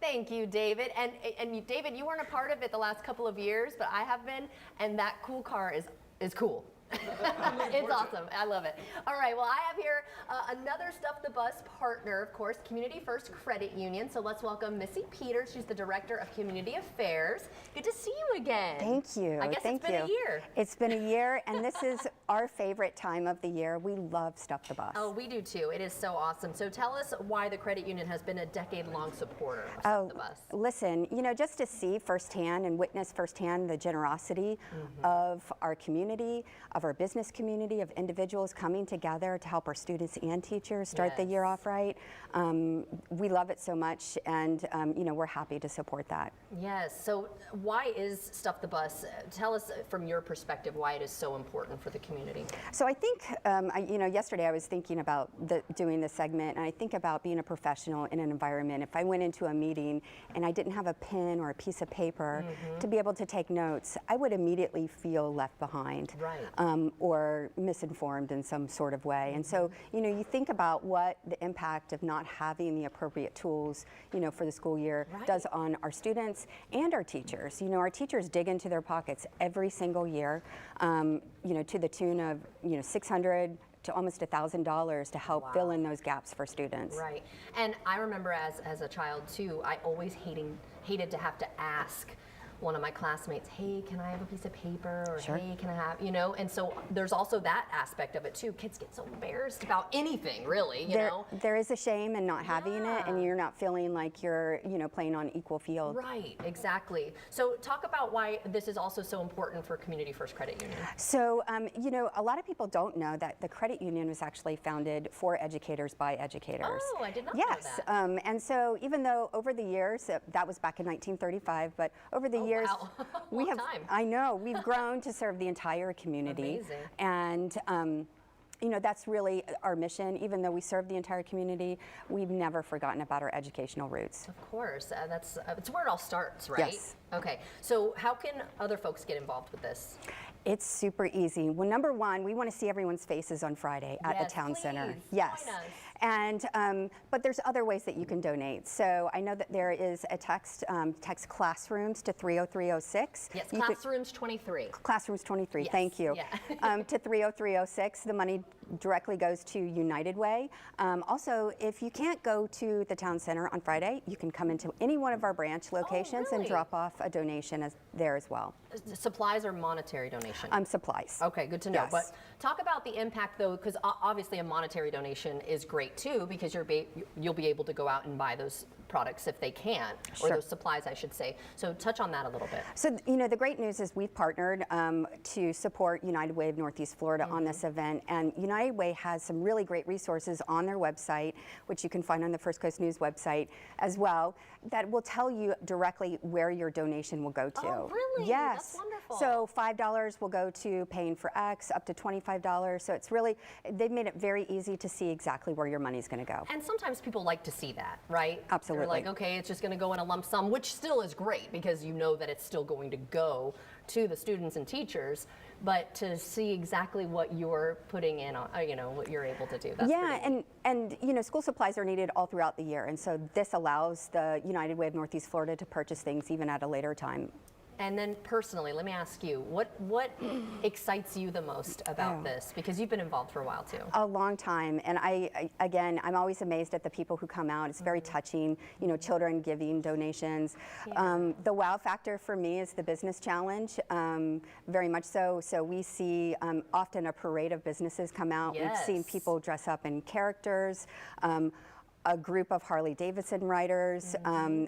Thank you, David. And David, you weren't a part of it the last couple of years, but I have been, and that cool car is cool. It's awesome. I love it. All right. Well, I have here another Stuff the Bus partner, of course, Community First Credit Union. So let's welcome Missy Peters. She's the Director of Community Affairs. Good to see you again. Thank you. I guess Thank it's been a year. It's been a year, and this is our favorite time of the year. We love Stuff the Bus. Oh, we do too. It is so awesome. So tell us why the credit union has been a decade-long supporter of Stuff the Bus. Listen, you know, just to see firsthand and witness firsthand the generosity of our community, of our business community, of individuals coming together to help our students and teachers start the year off right. We love it so much, and you know, we're happy to support that. Yes. So why is Stuff the Bus? Tell us from your perspective why it is so important for the community. So I think, you know, yesterday I was thinking about doing this segment, and I think about being a professional in an environment. If I went into a meeting and I didn't have a pen or a piece of paper to be able to take notes, I would immediately feel left behind, or misinformed in some sort of way. And so, you know, you think about what the impact of not having the appropriate tools, you know, for the school year does on our students and our teachers. You know, our teachers dig into their pockets every single year, you know, to the tune of, you know, $600 to almost $1,000 to help fill in those gaps for students. Right. And I remember as a child too, I always hated to have to ask one of my classmates, hey, can I have a piece of paper? Or hey, can I have, you know? And so there's also that aspect of it too. Kids get so embarrassed about anything, really, you know? There is a shame in not having it, and you're not feeling like you're, you know, playing on equal field. Right, exactly. So talk about why this is also so important for Community First Credit Union. So, you know, a lot of people don't know that the credit union was actually founded for educators by educators. Oh, I did not know that. Yes, and so even though over the years, that was back in 1935, but over the years, we have, I know, we've grown to serve the entire community. Amazing. And you know, that's really our mission. Even though we serve the entire community, we've never forgotten about our educational roots. Of course, it's where it all starts, right? Yes. Okay, so how can other folks get involved with this? It's super easy. Well, number one, we want to see everyone's faces on Friday at the town center. Yes. Join us. And but there's other ways that you can donate. So I know that there is a text classrooms to 30306. Yes, classrooms 23. Classrooms 23. Yes. Thank you. Yeah. To 30306. The money directly goes to United Way. Also, if you can't go to the town center on Friday, you can come into any one of our branch locations and drop off a donation there as well. Supplies or monetary donation? Supplies. Okay, good to know. Yes. But talk about the impact, though, because obviously a monetary donation is great too, because you'll be able to go out and buy those products if they can, or those supplies, I should say. So touch on that a little bit. So, you know, the great news is we've partnered to support United Way of Northeast Florida on this event, and United Way has some really great resources on their website, which you can find on the First Coast News website as well, that will tell you directly where your donation will go to. Oh, really? Yes. That's wonderful. So $5 will go to paying for X, up to $25. So it's really, they've made it very easy to see exactly where your money's going to go. And sometimes people like to see that, right? Absolutely. They're like, okay, it's just going to go in a lump sum, which still is great because you know that it's still going to go to the students and teachers, but to see exactly what you're putting in, you know, what you're able to do. That's and you know, school supplies are needed all throughout the year, and so this allows the United Way of Northeast Florida to purchase things even at a later time. And then personally, let me ask you, what excites you the most about this? Because you've been involved for a while too. A long time, and again, I'm always amazed at the people who come out. It's very touching, you know, children giving donations. The wow factor for me is the business challenge, very much so. So we see often a parade of businesses come out. We've seen people dress up in characters. A group of Harley Davidson riders.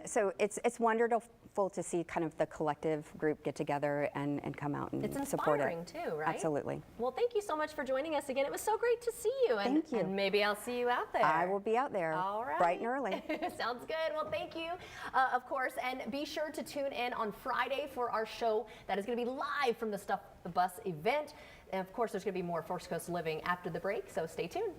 So it's wonderful to see kind of the collective group get together and come out and support it. It's inspiring too, right? Absolutely. Well, thank you so much for joining us again. It was so great to see you. And, Thank you. And maybe I'll see you out there. I will be out there. All right. Bright and early. Sounds good. Well, thank you, of course. And be sure to tune in on Friday for our show that is going to be live from the Stuff the Bus event. And of course, there's going to be more First Coast Living after the break, so stay tuned.